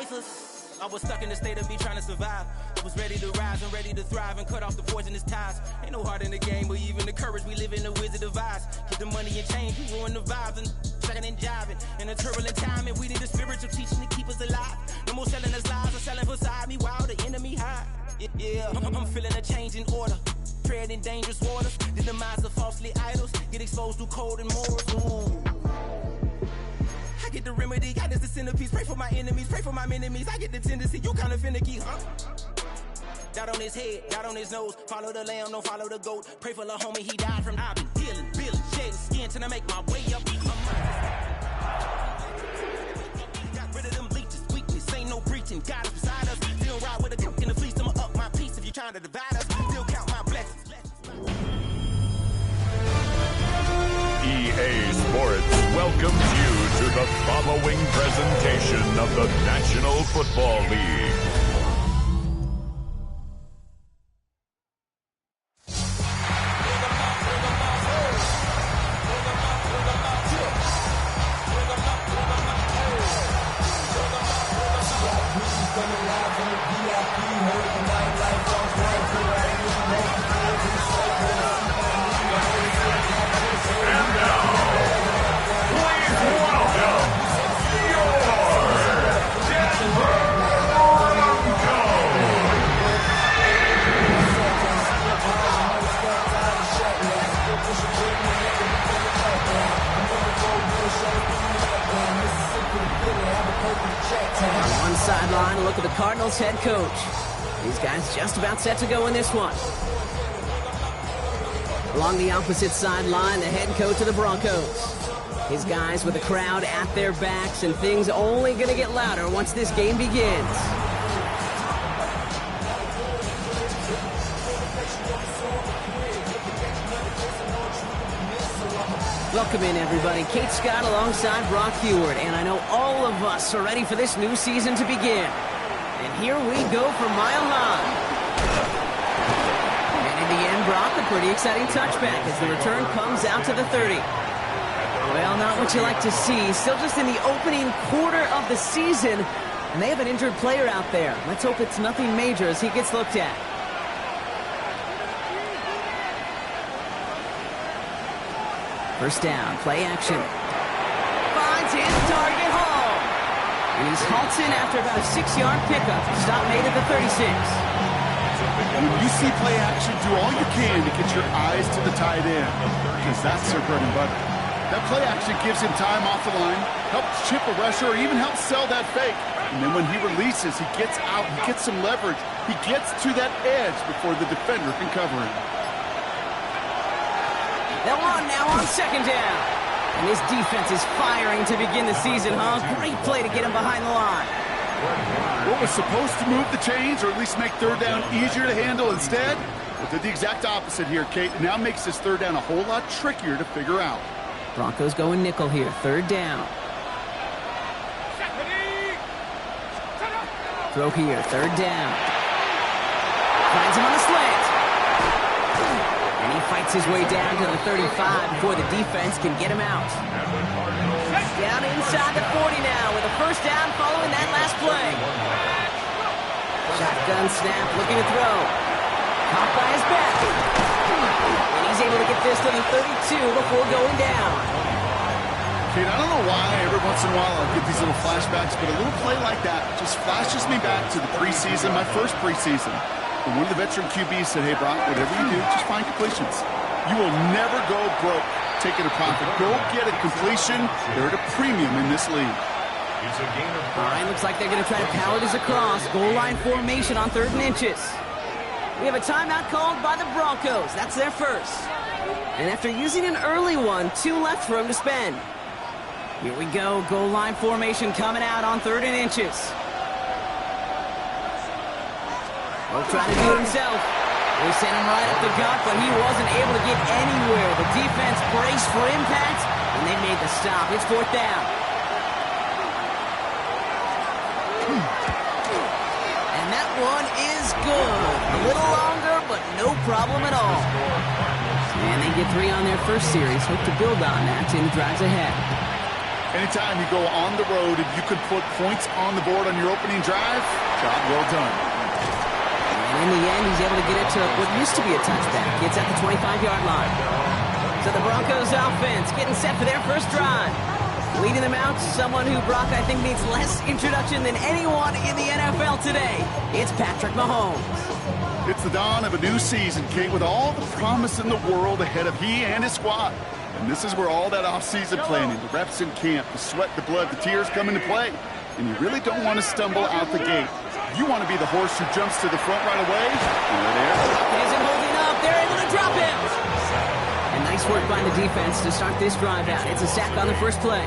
lifeless. I was stuck in the state of me trying to survive. I was ready to rise and ready to thrive and cut off the poisonous ties. Ain't no heart in the game, but even the courage we live in the wizard of eyes. Get the money and change, we ruin the vibes and sucking and jiving. In a turbulent time, and we need a spiritual teaching to keep us alive. No more selling us lies or selling beside me while the enemy hide. Yeah, I'm feeling a change in order. Treading dangerous waters. The demise of falsely idols. Get exposed through code and morals. Ooh. I get the remedy, God is the centerpiece. Pray for my enemies, pray for my enemies. I get the tendency, you kinda finicky, huh? Dot on his head, dot on his nose. Follow the lamb, don't follow the goat. Pray for the homie, he died from. I've been dealing, shedding skin till I make my way up. Got rid of them leeches, weakness, ain't no breaching. God is beside us. Still ride with a cook in the fleece, I'ma up my piece. If you're trying to divide us, still count my blessings. EA Sports welcomes you to the following presentation of the National Football League. Sideline, look at the Cardinals head coach. These guys just about set to go in this one. Along the opposite sideline, the head coach of the Broncos. His guys with the crowd at their backs, and things only going to get louder once this game begins. Welcome in, everybody. Kate Scott alongside Brock Heward, and I know all of us are ready for this new season to begin. And here we go for Mile High. And in the end, Brock, a pretty exciting touchback as the return comes out to the 30. Well, not what you like to see. Still just in the opening quarter of the season, and they have an injured player out there. Let's hope it's nothing major as he gets looked at. First down, play action. Finds his target, Hall. And he's halted after about a 6-yard pickup. Stop made at the 36. When you see play action, do all you can to get your eyes to the tight end, because that's their bread and butter. That play action gives him time off the line, helps chip a rusher, or even helps sell that fake. And then when he releases, he gets out, he gets some leverage. He gets to that edge before the defender can cover him. They'll run now on second down. And this defense is firing to begin the season, huh? Great play to get him behind the line. What was supposed to move the chains, or at least make third down easier to handle instead, well, did the exact opposite here, Kate. It now makes this third down a whole lot trickier to figure out. Broncos going nickel here, third down. Throw here, third down. Finds him on the slant. And he fights his way down to the 35 before the defense can get him out. Down inside the 40 now with a first down following that last play. Shotgun snap, looking to throw. Caught by his back. And he's able to get this to the 32 before going down. Kate, I don't know why every once in a while I'll get these little flashbacks, but a little play like that just flashes me back to the preseason, my first preseason. And one of the veteran QBs said, hey, Brock, whatever you do, just find completions. You will never go broke taking a profit. Go get a completion. They're at a premium in this league. All right, looks like they're going to try to power this across. Goal line formation on 3rd and inches. We have a timeout called by the Broncos. That's their first. And after using an early one, 2 left for him to spend. Here we go. Goal line formation coming out on 3rd and inches. He'll try to do it himself. They sent him right up the gut, but he wasn't able to get anywhere. The defense braced for impact, and they made the stop. It's 4th down. And that one is good. A little longer, but no problem at all. And they get 3 on their first series. Hope to build on that in the drives ahead. And Anytime you go on the road and you can put points on the board on your opening drive, job well done. And in the end, he's able to get it to what used to be a touchback. It's at the 25-yard line. So the Broncos offense getting set for their first drive. Leading them out, someone who, Brock, I think needs less introduction than anyone in the NFL today. It's Patrick Mahomes. It's the dawn of a new season, Kate, with all the promise in the world ahead of he and his squad. And this is where all that off-season planning, the reps in camp, the sweat, the blood, the tears come into play. And you really don't want to stumble out the gate. You want to be the horse who jumps to the front right away. And there. Isn't holding up. They're able to drop him. And nice work by the defense to start this drive out. It's a sack on the first play.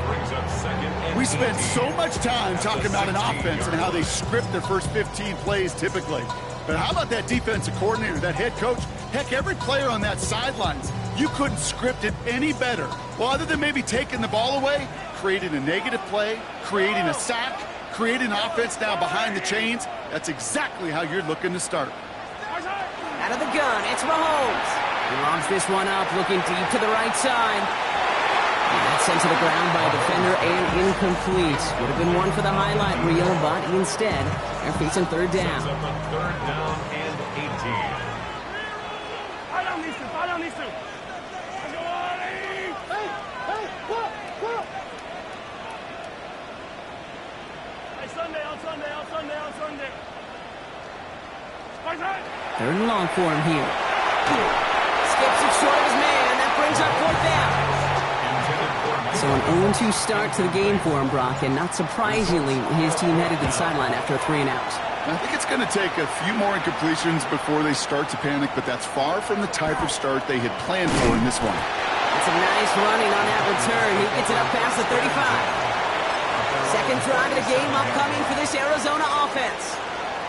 We spend so much time talking about an offense and how they script their first 15 plays typically. But how about that defensive coordinator, that head coach? Heck, every player on that sidelines, you couldn't script it any better. Well, other than maybe taking the ball away, creating a negative play, creating a sack, creating an offense now behind the chains, that's exactly how you're looking to start. Out of the gun, it's Mahomes. He lobs this one up, looking deep to the right side. And that's sent to the ground by a defender and incomplete. Would have been one for the highlight reel, but instead, they're facing third down. Third down and 18. Third and long for him here. Skips it short of his man. That brings up fourth down. So an 0-2 start to the game for him, Brock, and not surprisingly, his team headed to the sideline after a 3-and-out. I think it's going to take a few more incompletions before they start to panic, but that's far from the type of start they had planned for in this one. It's a nice running on that return. He gets it up past the 35. Second drive of the game upcoming for this Arizona offense.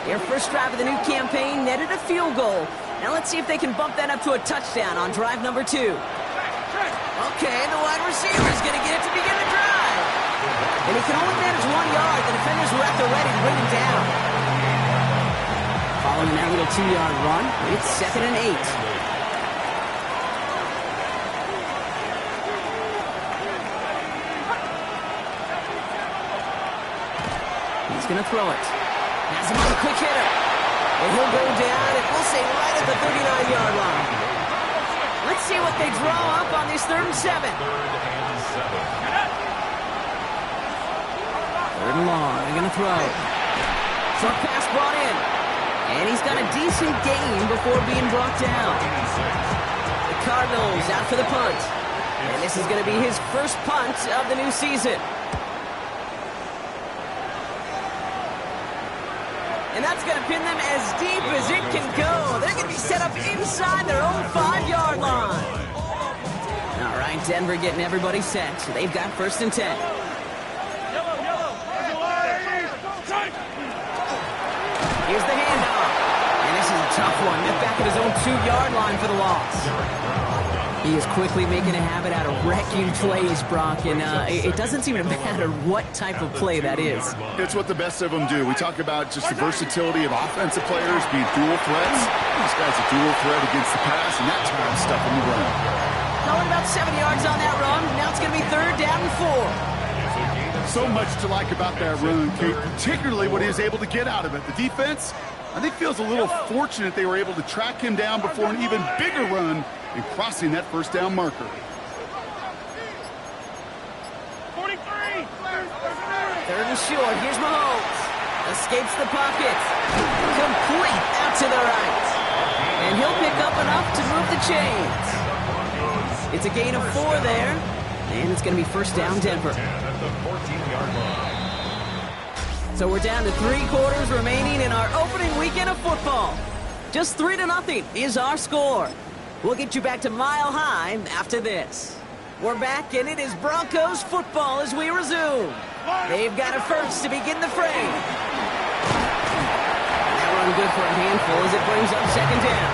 Their first drive of the new campaign netted a field goal. Now let's see if they can bump that up to a touchdown on drive number 2. Okay, the wide receiver is going to get it to begin the drive. And he can only manage 1 yard. The defenders were at the ready to bring him down. Following that little 2-yard run, it's 2nd and 8. He's going to throw it. Has him on a quick hitter. And he'll go down, and we'll say right at the 39-yard line. Let's see what they draw up on this 3rd and 7. Third and long. They're going to throw. Short pass brought in. And he's got a decent gain before being brought down. The Cardinals out for the punt. And this is going to be his first punt of the new season. And that's going to pin them as deep as it can go. They're going to be set up inside their own 5-yard line. All right, Denver getting everybody set. So they've got 1st and 10. Here's the handoff. And this is a tough one. Met back at his own 2-yard line for the loss. He is quickly making a habit out of wrecking plays, Brock, and it doesn't seem to matter what type of play that is. It's what the best of them do. We talk about just the versatility of offensive players being dual threats. This guy's a dual threat against the pass, and that time stuff in the run. Going about 7 yards on that run. Now it's going to be 3rd down and 4. So much to like about that run, Kate, particularly what he was able to get out of it. The defense, I think, feels a little fortunate they were able to track him down before an even bigger run and crossing that 1st down marker. 43. 3rd and short. Here's Mahomes. Escapes the pocket. Complete out to the right. And he'll pick up enough to move the chains. It's a gain of 4 there. And it's going to be 1st down Denver. So we're down to 3 quarters remaining in our opening weekend of football. Just 3-0 is our score. We'll get you back to Mile High after this. We're back, and it is Broncos football as we resume. They've got it first to begin the fray. That run good for a handful as it brings up 2nd down.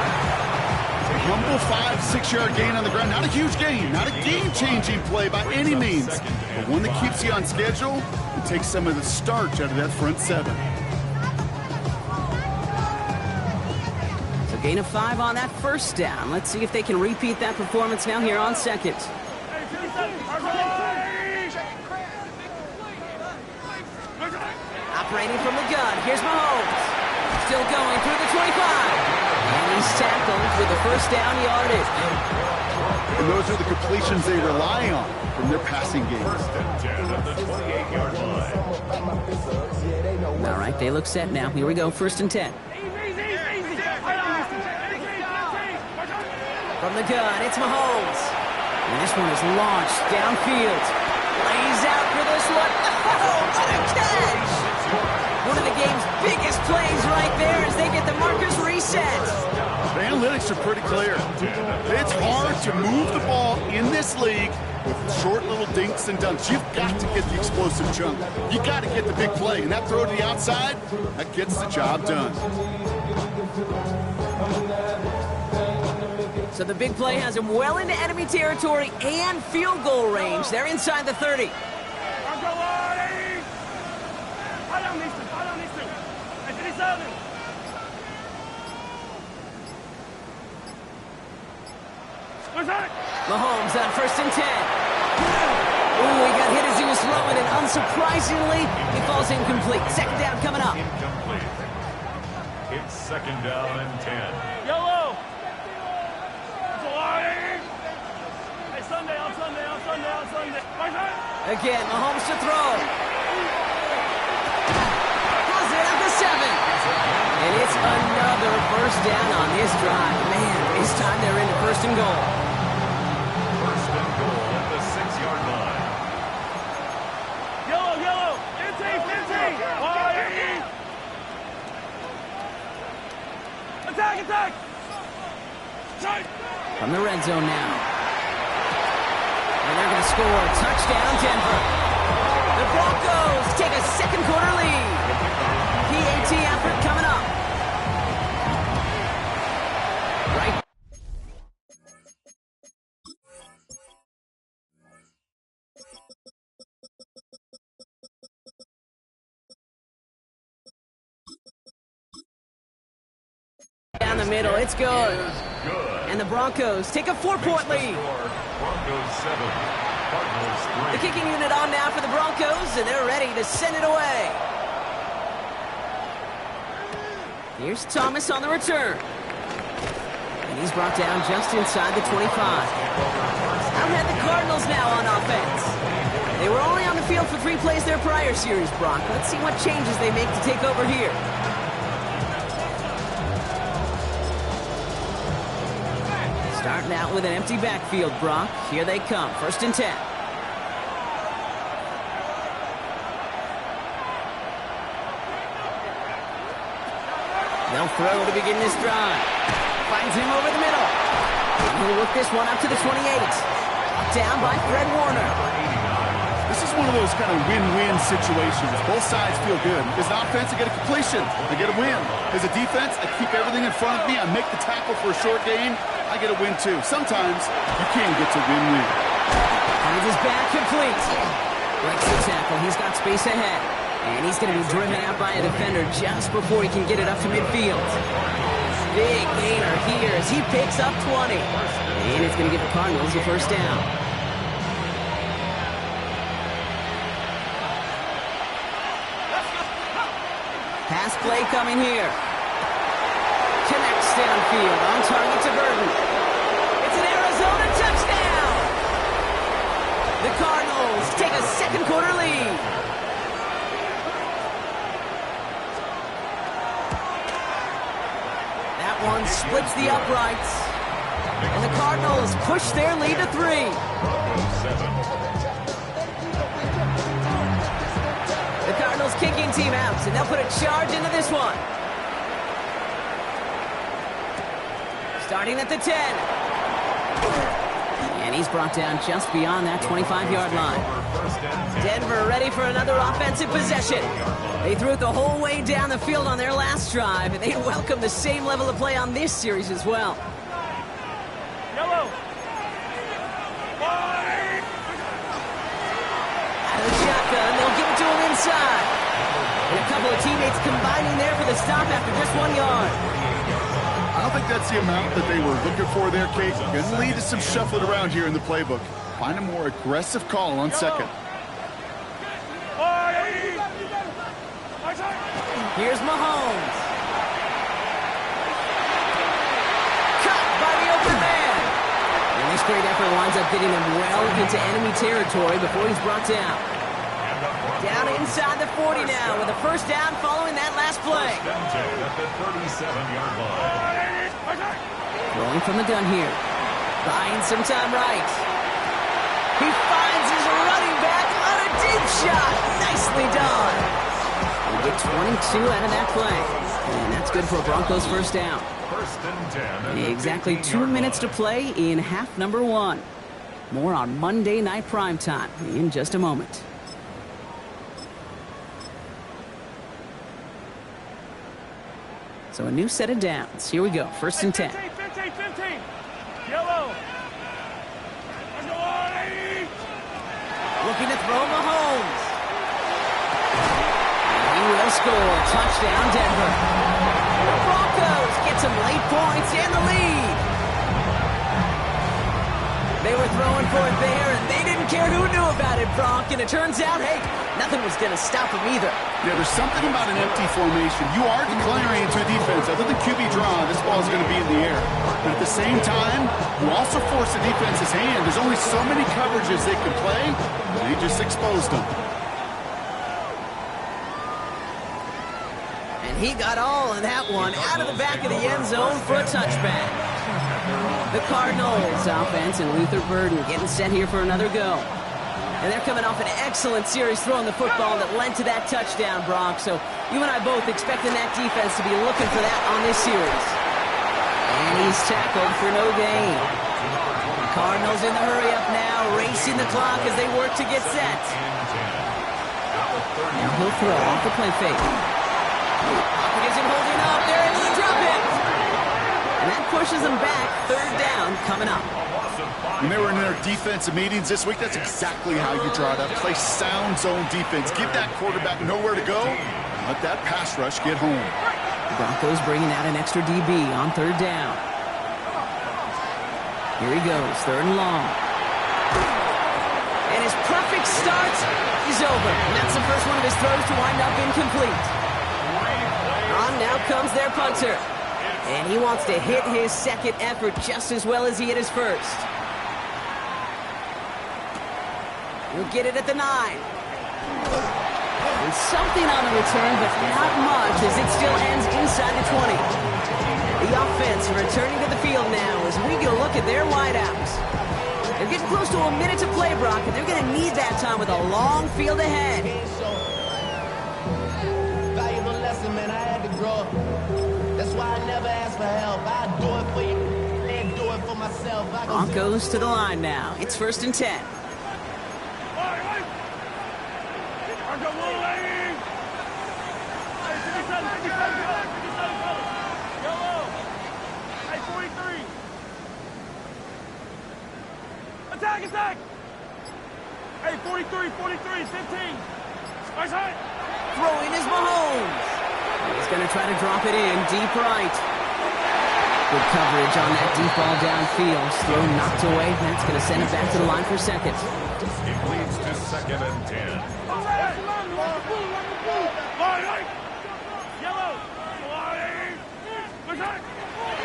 A humble 5-6-yard gain on the ground. Not a huge gain, not a game-changing play by any means, but one that keeps you on schedule and takes some of the starch out of that front 7. Gain of 5 on that 1st down. Let's see if they can repeat that performance now here on 2nd. Brady from the gun. Here's Mahomes. Still going through the 25. And he's tackled with the first down yardage. And those are the completions they rely on from their passing game. First and 10 at the 28-yard line. All right, they look set now. Here we go, first and 10. From the gun, it's Mahomes. And this one is launched downfield. Lays out for this one. Oh, what a catch! One of the game's biggest plays right there as they get the markers reset. The analytics are pretty clear. It's hard to move the ball in this league with short little dinks and dunks. You've got to get the explosive chunk. You got to get the big play. And that throw to the outside, that gets the job done. So the big play has him well into enemy territory and field goal range. They're inside the 30. Mahomes on first and 10. Ooh, he got hit as he was throwing, and unsurprisingly, he falls incomplete. Second down coming up. Incomplete. It's second down and 10. Yellow! Hey, Sunday, on Sunday. Again, Mahomes to throw. Pulls it at the 7. And it's another first down on this drive. Man, this time they're into first and goal. First and goal at the 6-yard line. Yellow! Intake! Attack! From the red zone now. And they're going to score. Touchdown, Denver. The Broncos take a second quarter lead. PAT effort coming up. Right. Down the middle. It's good. And the Broncos take a 4-point lead. Broncos 7, Cardinals 3. The kicking unit on now for the Broncos, and they're ready to send it away. Here's Thomas on the return. And he's brought down just inside the 25. Out had the Cardinals now on offense. They were only on the field for 3 plays their prior series, Brock. Let's see what changes they make to take over here. Starting out with an empty backfield, Brock. Here they come, first and 10. They'll throw to begin this drive. Finds him over the middle. And he'll work this one up to the 28. Down by Fred Warner. This is one of those kind of win-win situations. Both sides feel good. As an offense, I get a completion. I get a win. As a defense, I keep everything in front of me. I make the tackle for a short gain. I get a win, too. Sometimes, you can get to win-win. And it is back complete. Breaks the tackle. He's got space ahead. And he's going to be driven out by a defender just before he can get it up to midfield. Big gainer here as he picks up 20. And it's going to give the Cardinals a first down. Pass play coming here. Connects downfield, on target to Burton. It's an Arizona touchdown! The Cardinals take a second quarter lead. That one splits the uprights. And the Cardinals push their lead to 3. The Cardinals kicking team out, and they'll put a charge into this one. Starting at the 10. And he's brought down just beyond that 25-yard line. Denver ready for another offensive possession. They threw it the whole way down the field on their last drive, and they welcome the same level of play on this series as well. Yellow! Out of the shotgun, they'll give it to him inside. And a couple of teammates combining there for the stop after just 1 yard. I don't think that's the amount that they were looking for there, Kate. Going to lead to some shuffling around here in the playbook. Find a more aggressive call on second. Here's Mahomes. Cut by the open man. And this great effort winds up getting him well into enemy territory before he's brought down. Down inside the 40 now with a first down following that last play. At the 37-yard line. Rolling from the gun here. Buying some time right. He finds his running back on a deep shot. Nicely done. We get 22 out of that play. And that's good for a Broncos first down. First and 10. Exactly 2 minutes to play in half number 1. More on Monday Night Primetime in just a moment. So a new set of downs. Here we go. First and 10. 15. Yellow. Looking to throw Mahomes. And he will score. Touchdown, Denver. The Broncos get some late points and the lead. They were throwing for it there, and they didn't care who knew about it, Bronk. And it turns out, hey, nothing was going to stop them either. Yeah, there's something about an empty formation. You are declaring to a defense, other than QB draw, this ball is going to be in the air. But at the same time, you also force the defense's hand. There's only so many coverages they can play, and they just exposed them. And he got all of that one out of the back of the end zone for a touchback. The Cardinals offense and Luther Burden getting set here for another go. And they're coming off an excellent series throwing the football that led to that touchdown, Bronx. So you and I both expecting that defense to be looking for that on this series. And he's tackled for no gain. The Cardinals in the hurry up now, racing the clock as they work to get set. Now he'll throw off the play fake. Pocket isn't holding up. They're into the drop it. And that pushes them back. Third down coming up. When they were in their defensive meetings this week, that's exactly how you draw it up. Play sound zone defense. Give that quarterback nowhere to go. And let that pass rush get home. The Broncos bringing out an extra DB on third down. Here he goes, third and long. And his perfect start is over. And that's the first one of his throws to wind up incomplete. On now comes their punter. And he wants to hit his second effort just as well as he hit his first. He'll get it at the 9. And something on the return, but not much as it still ends inside the 20. The offense returning to the field now as we get a look at their wideouts. They're getting close to a minute to play, Brock, and they're going to need that time with a long field ahead. Valuable lesson, man. I had to grow up. That's why I never ask for help. I do it for you and do it for myself. Broncos to the line now. It's first and 10. Attack! Hey, 43, 15. Nice hit. Throwing is Mahomes. He's going to try to drop it in deep right. Good coverage on that deep ball downfield. Throw knocked away. That's going to send it back to the line for second. It leads to second and 10.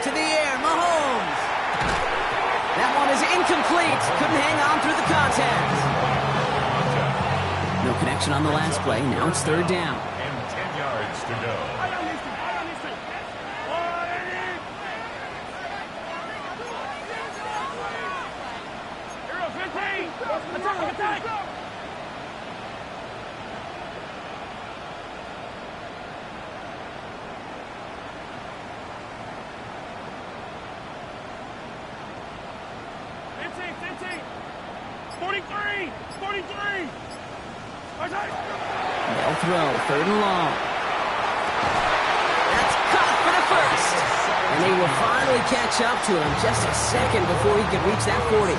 To the air, Mahomes. That one is incomplete. Couldn't hang on through the contact. No connection on the last play. Now it's third down. And 10 yards to go. Attack! 43! They'll throw, third and long. That's caught for the first. And they will finally catch up to him just a second before he could reach that 40.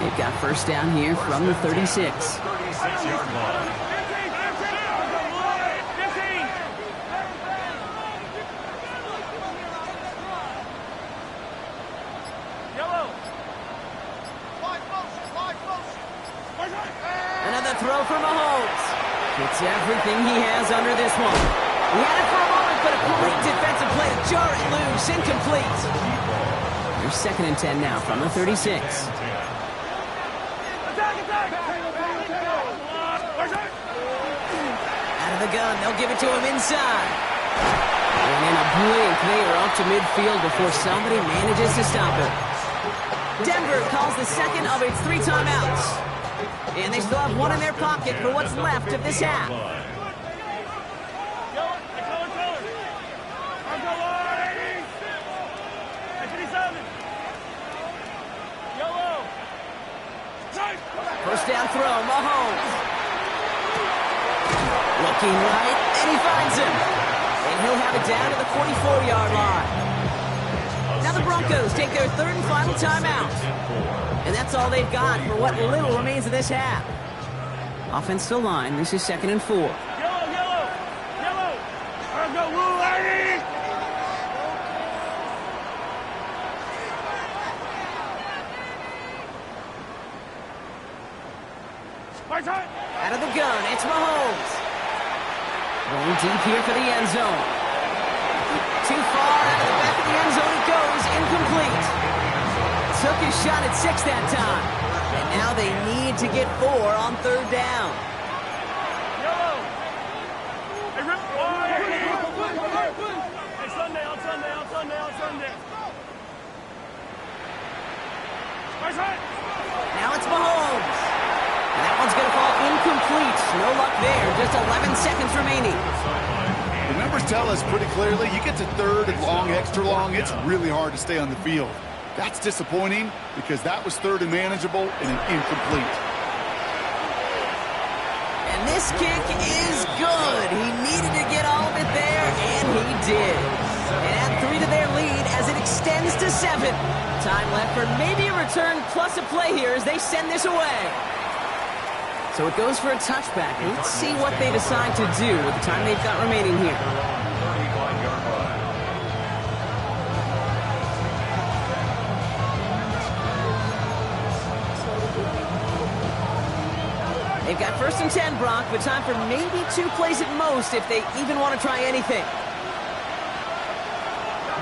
They've got first down here from the 36. 36-yard line. Another throw for Mahomes. It's everything he has under this one. He had it for a moment, but a great defensive play to jar it loose. Incomplete. Here's 2nd and 10 now from the 36. Out of the gun, they'll give it to him inside. And in a blink, they are up to midfield before somebody manages to stop it. Denver calls the second of its 3 timeouts. And they still have one in their pocket for what's left of this half. First down throw, Mahomes. Looking right, and he finds him. And he'll have it down to the 44-yard line. Now the Broncos take their 3rd and final timeout. And that's all they've got for what little remains of this half. Offensive line, this is 2nd and 4. Yellow! Let's go, Woo, lady! Out of the gun, it's Mahomes. Going deep here for the end zone. Too far out of the back of the end zone it goes, incomplete. Took his shot at 6 that time. And now they need to get 4 on 3rd down. Yellow! Hey, Rip! Hey, Sunday. Now it's Mahomes. And that one's going to fall incomplete. No luck there. Just 11 seconds remaining. The numbers tell us pretty clearly, you get to 3rd and long, extra long, it's really hard to stay on the field. That's disappointing because that was 3rd and manageable and an incomplete. And this kick is good. He needed to get all of it there, and he did. And add 3 to their lead as it extends to 7. Time left for maybe a return plus a play here as they send this away. So it goes for a touchback. Let's see what they decide to do with the time they've got remaining here. They've got 1st and 10, Brock, but time for maybe 2 plays at most if they even want to try anything.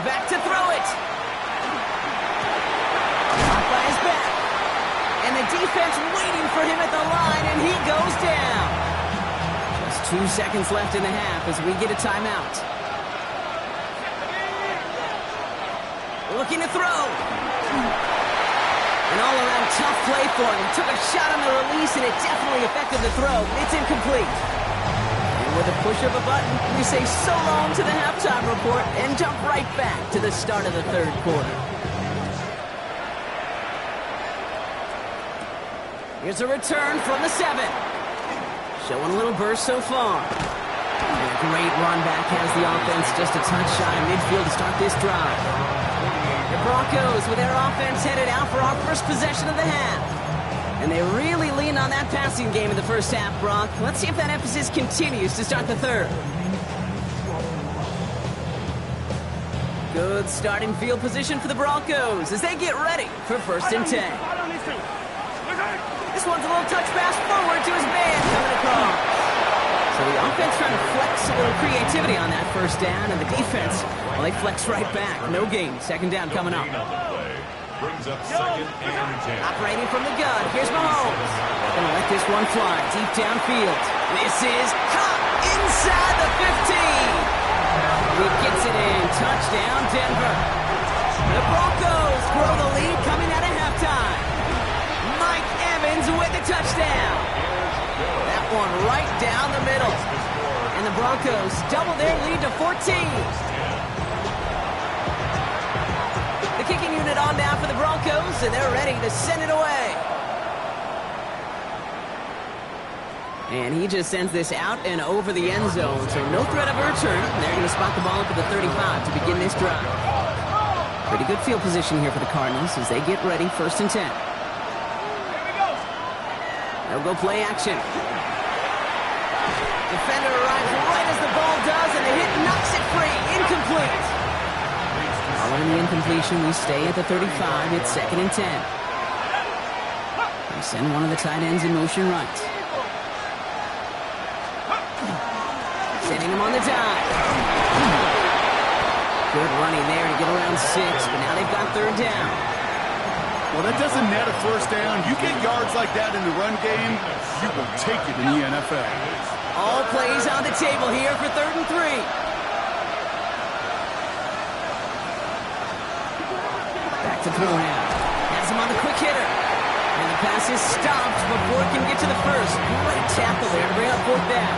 Back to throw it. Caught by his back. And the defense waiting for him at the line, and he goes down. Just 2 seconds left in the half as we get a timeout. Looking to throw. An all-around tough play for him. He took a shot on the release, and it definitely affected the throw. It's incomplete. And with a push of a button, we say so long to the halftime report and jump right back to the start of the 3rd quarter. Here's a return from the 7. Showing a little burst so far. And a great run back has the offense just a touch shy of midfield to start this drive. The Broncos with their offense headed out for our first possession of the half. And they really leaned on that passing game in the first half, Brock. Let's see if that emphasis continues to start the 3rd. Good starting field position for the Broncos as they get ready for 1st and 10. This one's a little touch pass forward to his man coming across. So the offense trying to flex a little creativity on that 1st down, and the defense, well, they flex right back. No gain. 2nd down coming up. Brings up 2nd and 10. Operating from the gun. Here's Mahomes. Gonna let this one fly deep downfield. This is caught inside the 15. He gets it in. Touchdown, Denver. The Broncos grow the lead coming out of halftime. Mike Evans with the touchdown. That one right down the middle. And the Broncos double their lead to 14. The kicking unit on now for the Broncos, and they're ready to send it away. And he just sends this out and over the end zone, so no threat of a return. They're going to spot the ball up at the 35 to begin this drive. Pretty good field position here for the Cardinals as they get ready, 1st and 10. They'll go play action. Defender arrives right as the ball does, and the hit knocks it free. Incomplete. Following the incompletion, we stay at the 35. It's 2nd and 10. They send one of the tight ends in motion right. Good running there to get around 6, but now they've got third down. Well, that doesn't net a first down. You get yards like that in the run game, you will take it in the NFL. All plays on the table here for 3rd and 3. Back to throw now. Has him on the quick hitter. And the pass is stopped before it can get to the first. Great tackle there to bring up 4th down.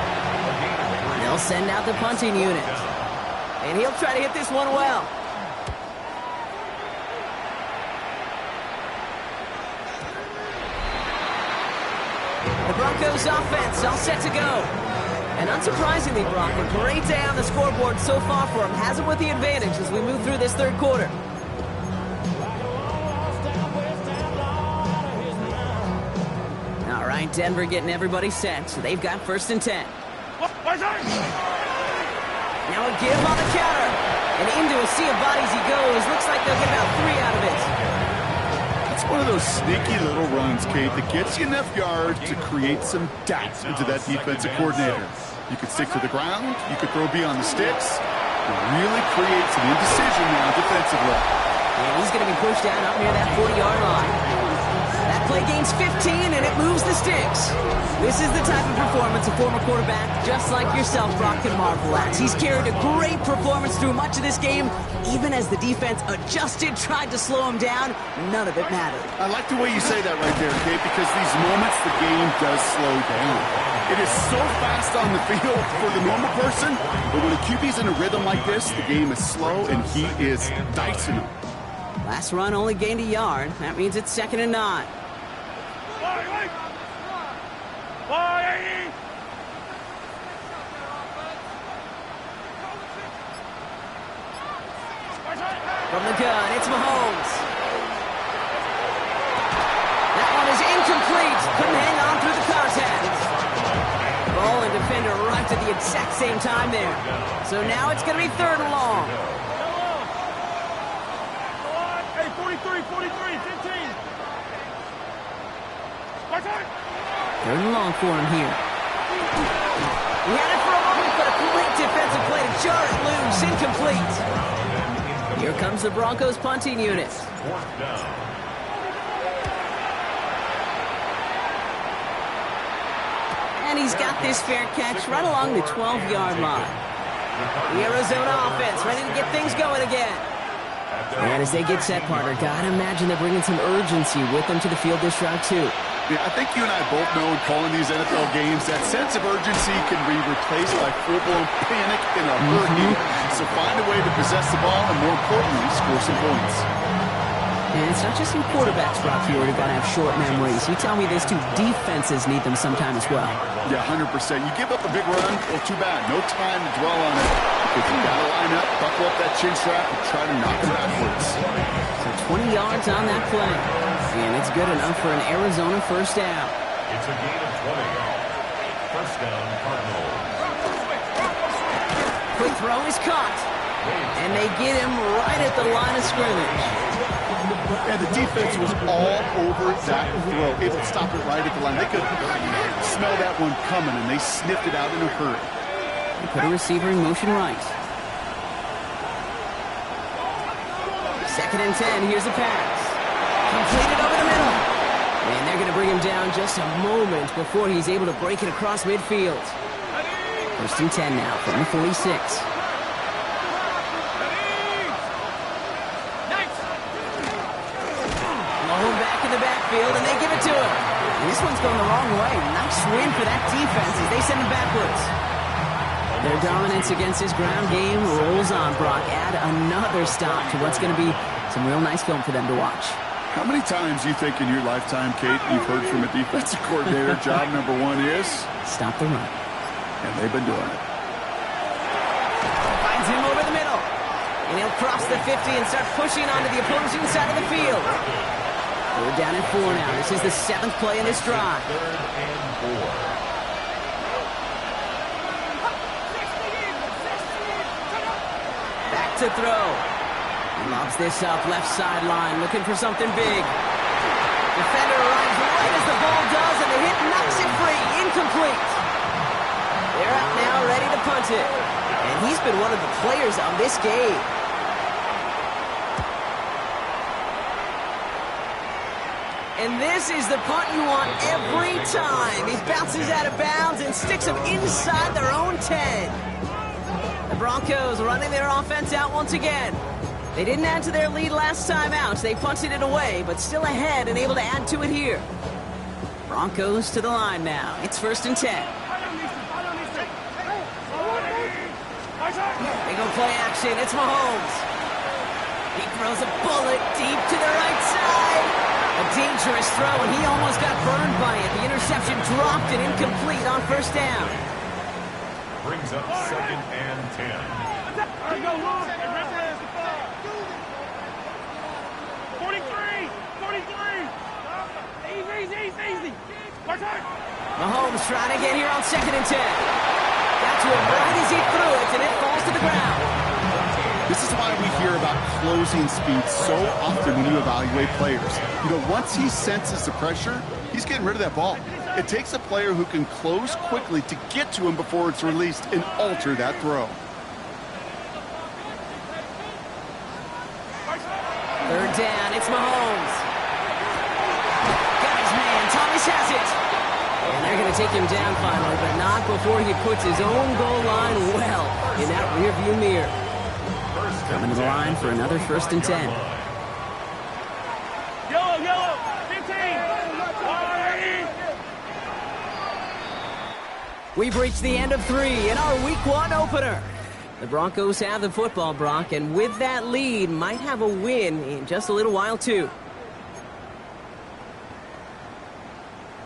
They'll send out the punting unit. And he'll try to hit this one well. The Broncos offense all set to go. And unsurprisingly, Brock, a great day on the scoreboard so far for him. Has him with the advantage as we move through this 3rd quarter. All right, Denver getting everybody set. So they've got 1st and 10. Now a give on the counter. And into a sea of bodies he goes. Looks like they'll get about 3 out of it. It's one of those sneaky little runs, Kate, that gets you enough yards to create some doubt into that defensive coordinator. You could stick to the ground. You could throw beyond the sticks. It really creates an indecision now defensively. And he's going to be pushed down up near that 40-yard line. That play gains 15, and it moves the sticks. This is the type of performance a former quarterback, just like yourself, Brock, can marvel at. He's carried a great performance through much of this game. Even as the defense adjusted, tried to slow him down, none of it mattered. I like the way you say that right there, Kate, because these moments the game does slow down. It is so fast on the field for the normal person, but when a QB's in a rhythm like this, the game is slow, and he is dicing them. Last run only gained a yard. That means it's 2nd and 9. From the gun, it's Mahomes. That one is incomplete. Couldn't hang on through the contact. Ball and defender right at the exact same time there. So now it's going to be 3rd and long. Hey, 43, 15. 3rd and long for him here. He had it for a moment, but a great defensive play to jar it loose. Incomplete. Here comes the Broncos punting unit. And he's got this fair catch right along the 12-yard line. The Arizona offense ready to get things going again. And as they get set, partner, gotta imagine they're bringing some urgency with them to the field this drive, too. Yeah, I think you and I both know in calling these NFL games, that sense of urgency can be replaced by full-blown panic in a hurry. So find a way to possess the ball and, more importantly, score some points. And it's not just some quarterbacks, Brock, here who got to have short memories. You tell me this too, defenses need them sometime as well. Yeah, 100%. You give up a big run, well, too bad. No time to dwell on it. Because you got to line up, buckle up that chin strap, and try to knock them backwards. So 20 yards on that play. And it's good enough for an Arizona 1st down. It's a gain of 20. 1st down, Cardinals. Quick throw is caught. And they get him right at the line of scrimmage. And the defense was all over that throw, able to stop it right at the line. They could smell that one coming, and they sniffed it out in a hurry. They put a receiver in motion right. 2nd and 10. Here's a pass. Completed over the middle. And they're going to bring him down just a moment before he's able to break it across midfield. 1st and 10 now from the 46. Mahomes back in the backfield, and they give it to him. And this one's going the wrong way. Nice win for that defense as they send him backwards. Their dominance against his ground game rolls on, Brock. Add another stop to what's going to be some real nice film for them to watch. How many times do you think in your lifetime, Kate, you've heard from a defensive coordinator, job number 1 is? Stop the run. And they've been doing it. Finds him over the middle. And he'll cross the 50 and start pushing onto the opposing side of the field. We're down at 4 now. This is the 7th play in this drive. 3rd and 4. Back to throw. Lobs this up, left sideline, looking for something big. Defender arrives right as the ball does, and the hit knocks it free. Incomplete. They're out now, ready to punt it. And he's been one of the players on this game. And this is the punt you want every time. He bounces out of bounds and sticks them inside their own 10. The Broncos running their offense out once again. They didn't add to their lead last time out. They punted it away, but still ahead and able to add to it here. Broncos to the line now. It's 1st and 10. They go play action. It's Mahomes. He throws a bullet deep to the right side. A dangerous throw, and he almost got burned by it. The interception dropped and incomplete on 1st down. Brings up 2nd and 10. 43! 43! Easy! Mahomes trying to get here on 2nd and 10. Got to it right as he threw it, and it falls to the ground. This is why we hear about closing speed so often when you evaluate players. You know, once he senses the pressure, he's getting rid of that ball. It takes a player who can close quickly to get to him before it's released and alter that throw. 3rd down, it's Mahomes. Got his man, Thomas has it. And they're going to take him down finally, but not before he puts his own goal line well in that rearview mirror. Coming to the line for another 1st and 10. Yellow! 15! We've reached the end of 3 in our Week 1 opener. The Broncos have the football, Brock, and with that lead, might have a win in just a little while, too.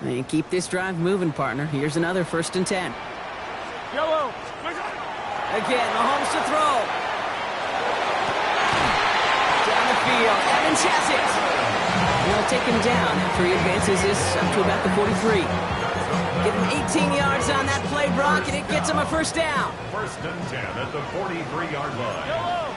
And keep this drive moving, partner. Here's another 1st and 10. Yellow! Again, Mahomes to throw. Down the field, Evans has it. They'll take him down after he advances this up to about the 43. Give him 18 yards on that play, Brock, and it gets him a 1st down. 1st and 10 at the 43-yard line. Yellow!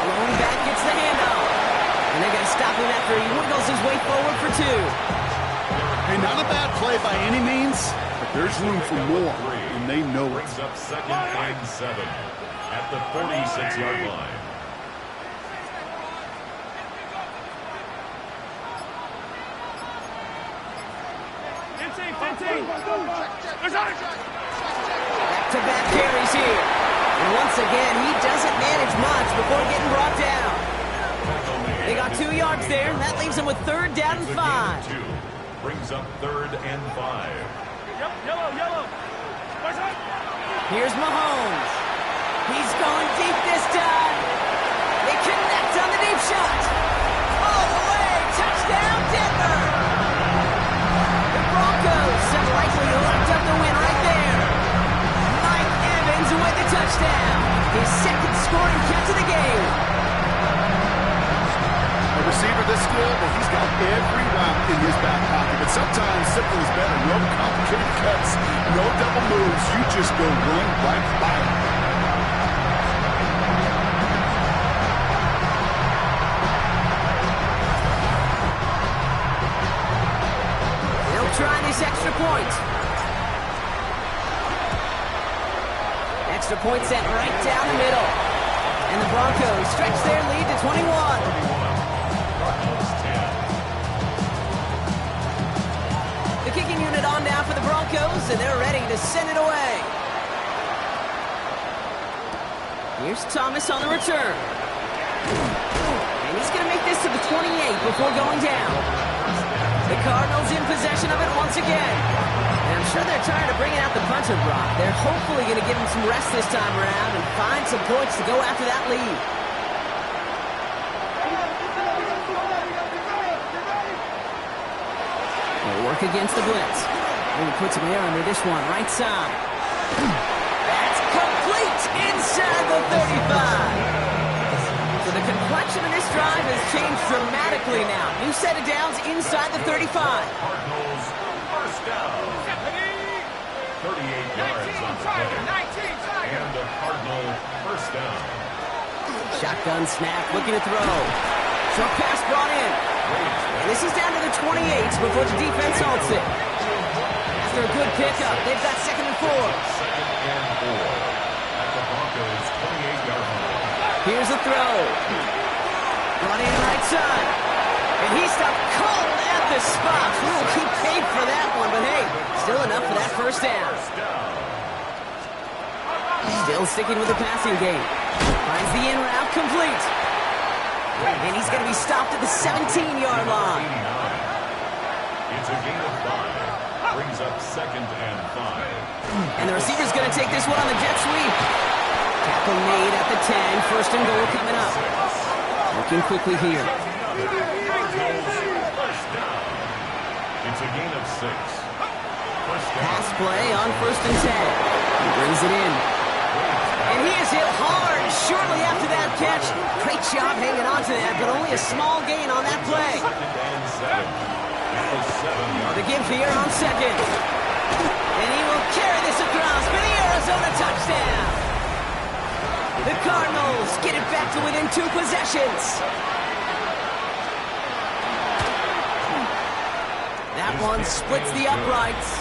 Lone back gets the handoff. And they got to stop him after he wiggles his way forward for 2. Hey, not a bad play by any means, but there's room for more, and they know it. Brings up 2nd and 7 at the 46-yard line. Back-to-back carries here. And once again, he doesn't manage much before getting brought down. They got 2 yards there, and that leaves them with 3rd down and 5. Brings up 3rd and 5. Yellow! Here's Mahomes. He's going deep this time. They connect on the deep shot. All the way. Touchdown, Denver. The Broncos have likely locked up the win right there. Mike Evans with the touchdown. His 2nd scoring catch of the game. A receiver this skilled, but he's got every route in his back pocket. But sometimes simple is better. No complicated cuts, no double moves. You just go run right by him. They'll try this extra point. Extra point set right down the middle. And the Broncos stretch their lead to 21. The kicking unit on now for the Broncos, and they're ready to send it away. Here's Thomas on the return. And he's going to make this to the 28 before going down. The Cardinals in possession of it once again. And I'm sure they're tired of bringing out the punter, Brock. They're hopefully going to give him some rest this time around and find some points to go after that lead. They'll work against the blitz. He puts him there under this one, right side. That's complete inside the 35. So the complexion of this drive has changed dramatically now. New set of downs inside the 35. Cardinals, 1st down. 38 yards on the play. And a Cardinal 1st down. Shotgun snap, looking to throw. Short pass brought in. And this is down to the 28 before the defense halts it. After a good pickup, they've got 2nd and 4. 2nd and 4 at Here's a throw. Running right side. And he stopped cold at the spot. We'll keep paid for that one, but hey, still enough for that first down. Still sticking with the passing game. Finds the in route complete. And he's going to be stopped at the 17-yard line. It's a gain of 5. Brings up 2nd and 5. And the receiver's going to take this one on the jet sweep. Tackle made at the 10. First and goal coming up. Looking quickly here. First down. It's a gain of 6. First down. Pass play on 1st and 10. He brings it in. And he is hit hard shortly after that catch. Great job hanging on to that, but only a small gain on that play. 2nd and 7. The give here on 2nd. And he will carry this across for the Arizona touchdown. The Cardinals get it back to within 2 possessions. That one splits the uprights.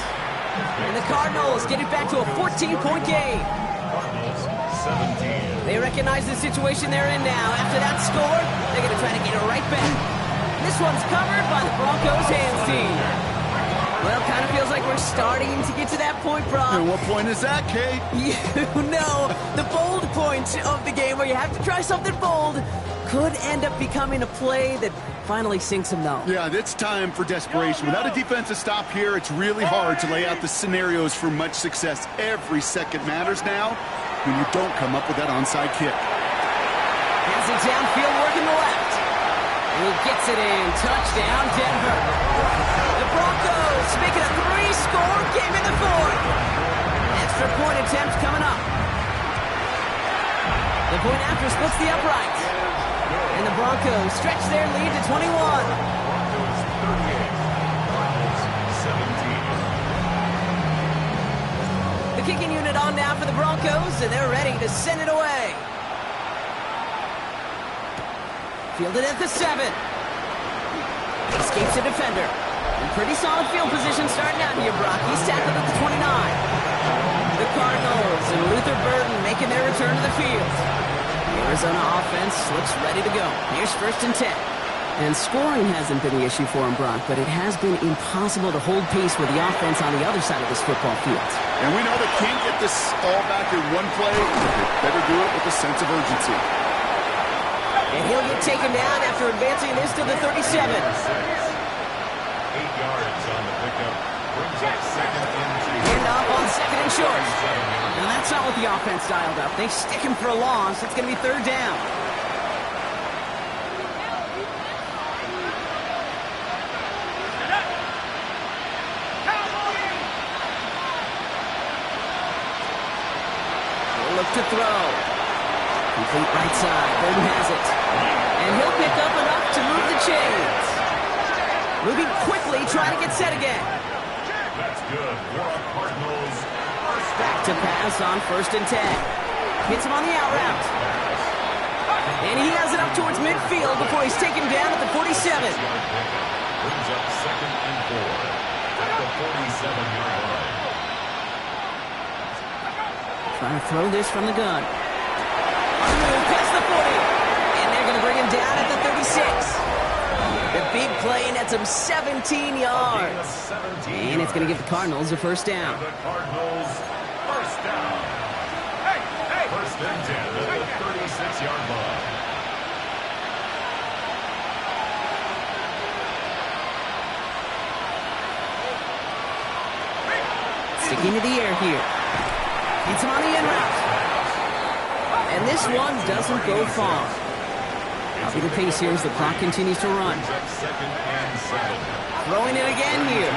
And the Cardinals get it back to a 14-point game. Cardinals 17. They recognize the situation they're in now. After that score, they're going to try to get it right back. This one's covered by the Broncos hands team. Well, kind of feels like we're starting to get to that point, Brock. And what point is that, Kate? You know, the bold point of the game where you have to try something bold could end up becoming a play that finally sinks them, though. Yeah, it's time for desperation. Without a defensive stop here, it's really hard to lay out the scenarios for much success. Every second matters now when you don't come up with that onside kick. Has it downfield, working the left. He gets it in. Touchdown, Denver. The Broncos make it a 3-score game in the 4th. Extra point attempt coming up. The point after splits the uprights. And the Broncos stretch their lead to 21. Broncos 38. Cardinals 17. The kicking unit on now for the Broncos, and they're ready to send it away. Fielded at the 7. Escapes a defender. In pretty solid field position starting out here, Brock. He's tackled at the 29. The Cardinals and Luther Burden making their return to the field. The Arizona offense looks ready to go. Here's 1st and 10. And scoring hasn't been the issue for him, Brock, but it has been impossible to hold pace with the offense on the other side of this football field. And we know they can't get this all back in one play, but they better do it with a sense of urgency. And he'll get taken down after advancing this to the 37. 8 yards on the pickup. Brings up 2nd and 2. And up on 2nd and short. Now that's not what the offense dialed up. They stick him for a loss. It's going to be 3rd down. We'll look to throw. Complete right side. Burden has it. And he'll pick up enough to move the chains. Moving quickly, trying to get set again. That's good. Cardinals. Back to pass on 1st and 10. Hits him on the out route. And he has it up towards midfield before he's taken down at the 47. Brings up 2nd and 4. At the 47-yard line. Trying to throw this from the gun. On the move, past the 40. And they're going to bring him down at the 36. The big play nets him 17 yards. And it's going to give the Cardinals a 1st down. The Cardinals, 1st down. 1st and 10 at the 36-yard line. Sticking to the air here. Hits him on the in route. And this one doesn't go far. Copy the pace here as the clock continues to run. 2nd and 7. Throwing it again here.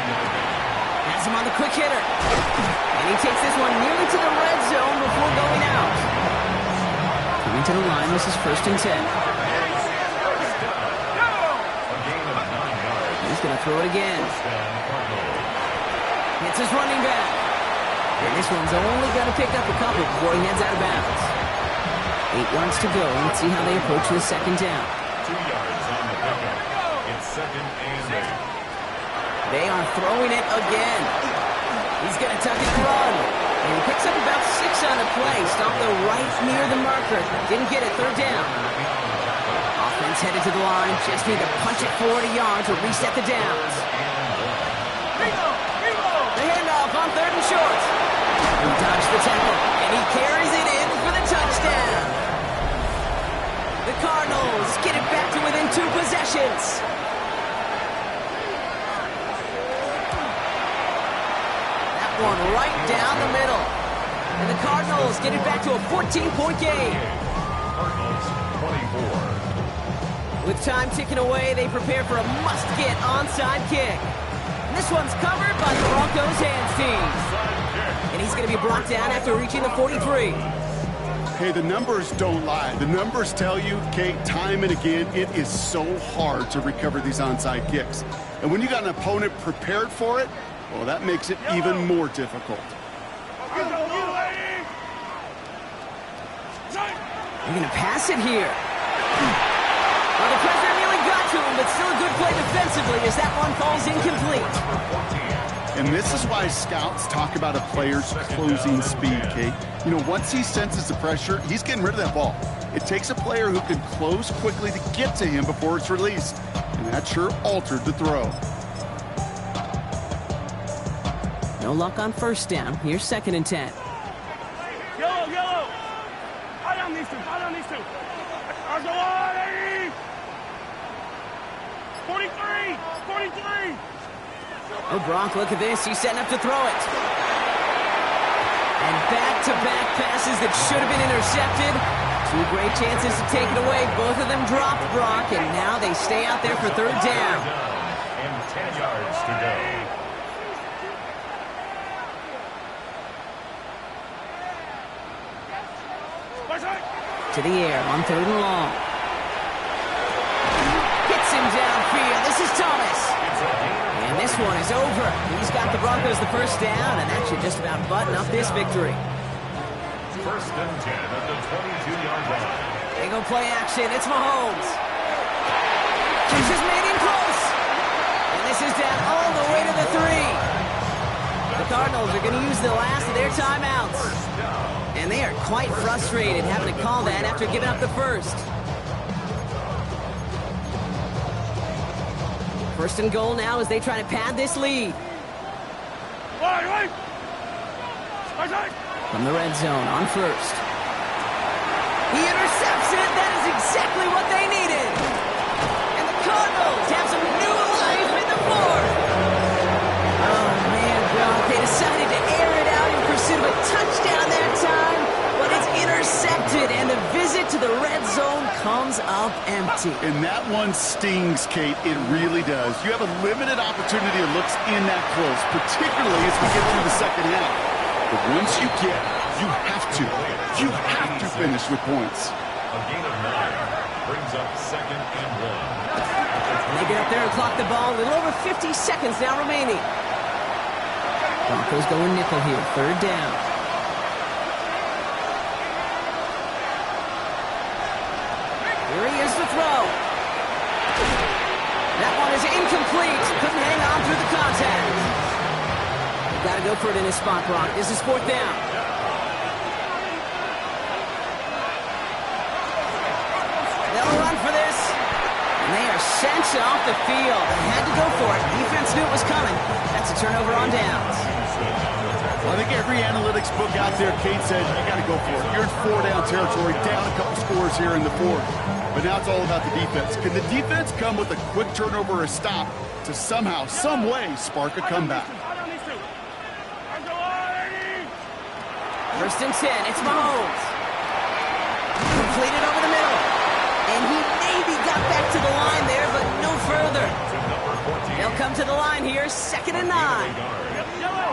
Has him on the quick hitter. And he takes this one nearly to the red zone before going out. Coming to the line, this is 1st and 10. A gain of 9 yards. He's going to throw it again. Hits his running back. And this one's only going to pick up a couple before he heads out of bounds. 8 yards to go. Let's see how they approach the 2nd down. 2 yards on the pickup. It's 2nd and 8. They are throwing it again. He's going to tuck it and run. And he picks up about 6 on the play. Stopped the right near the marker. Didn't get it. Third down. Offense headed to the line. Just need to punch it 40 yards to reset the downs. The handoff on 3rd and short. He dodged the tackle, and he carries it in for the touchdown. The Cardinals get it back to within 2 possessions. That one right down the middle. And the Cardinals get it back to a 14-point game. Cardinals 24. With time ticking away, they prepare for a must-get onside kick. And this one's covered by the Broncos hands team. And he's going to be brought down after reaching the 43. Hey, the numbers don't lie. The numbers tell you, Kate, time and again, it is so hard to recover these onside kicks. And when you got an opponent prepared for it, well, that makes it even more difficult. They're going to pass it here. Well, the pressure nearly got to him, but still a good play defensively as that one falls incomplete. And this is why scouts talk about a player's closing speed, Kate. You know, once he senses the pressure, he's getting rid of that ball. It takes a player who can close quickly to get to him before it's released. And that sure altered the throw. No luck on first down. Here's 2nd and 10. Yellow. High down these two. 43. Oh, Bronk, look at this. He's setting up to throw it. And back-to-back passes that should have been intercepted. 2 great chances to take it away. Both of them dropped, Bronk, and now they stay out there for 3rd down. And 10 yards to go. To the air on 3rd and long. Hits him downfield. This is Thomas. And this one is over. He's got the Broncos the first down, and that should just about button up this victory. 1st and 10 at the 22-yard line. They go play action. It's Mahomes. This is made in close. And this is down all the way to the 3. The Cardinals are going to use the last of their timeouts. And they are quite frustrated having to call that after giving up the first. 1st and goal now as they try to pad this lead. From the red zone on 1st. He intercepts it. That is exactly what they needed. And the Cardinals have some new life in the 4th. Oh, man, Brock, they decided to air it out in pursuit of a touchdown that time, but it's intercepted, and the visit to the red zone comes up empty. And that one stings, Kate. It really does. You have a limited opportunity that looks in that close, particularly as we get through the 2nd half. But once you get, you have to finish with points. A gain of 9 brings up 2nd and 1. They get up there and clock the ball. A little over 50 seconds now remaining. Broncos going nickel here. 3rd down. Here he is to throw. That one is incomplete. Couldn't hang on through the contact. Got to go for it in his spot, Brock. This is 4th down. They'll run for this. And they are sent off the field. They had to go for it. Defense knew it was coming. That's a turnover on downs. Well, I think every analytics book out there, Kate says, you got to go for it. You're in 4-down territory, down a couple scores here in the 4th. But now it's all about the defense. Can the defense come with a quick turnover or a stop to somehow, some way, spark a comeback? 1st and 10. It's Mahomes. Completed over the middle. And he maybe got back to the line there, but no further. They'll come to the line here. 2nd and 9.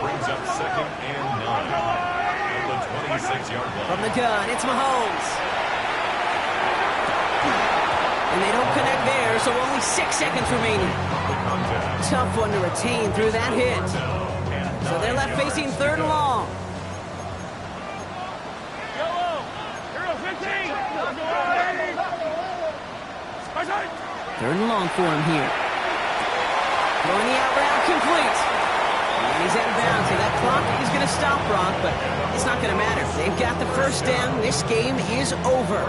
Brings up 2nd and 9 at the 26-yard line. From the gun, it's Mahomes. And they don't connect there, so only 6 seconds remaining. Tough one to retain through that hit. So they're left facing 3rd and long. 3rd and long for him here. Throwing the out route complete. And he he's out of bounds, so that clock is going to stop, Brock, but it's not going to matter. They've got the first down. This game is over.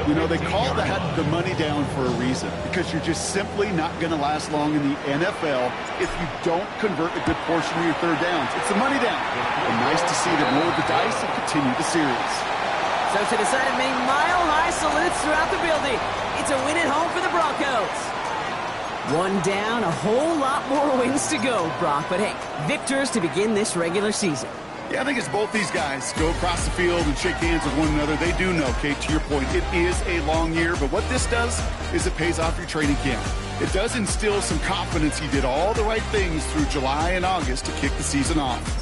You know, they call that the money down for a reason, because you're just simply not going to last long in the NFL if you don't convert a good portion of your third downs. It's the money down. And nice to see them roll the dice and continue the series. So to decide it, many mile-high salutes throughout the building. It's a win at home for the Broncos. One down, a whole lot more wins to go, Brock. But hey, victors to begin this regular season. Yeah, I think it's both these guys go across the field and shake hands with one another. They do know, Kate, to your point, it is a long year. But what this does is it pays off your training camp. It does instill some confidence. You did all the right things through July and August to kick the season off.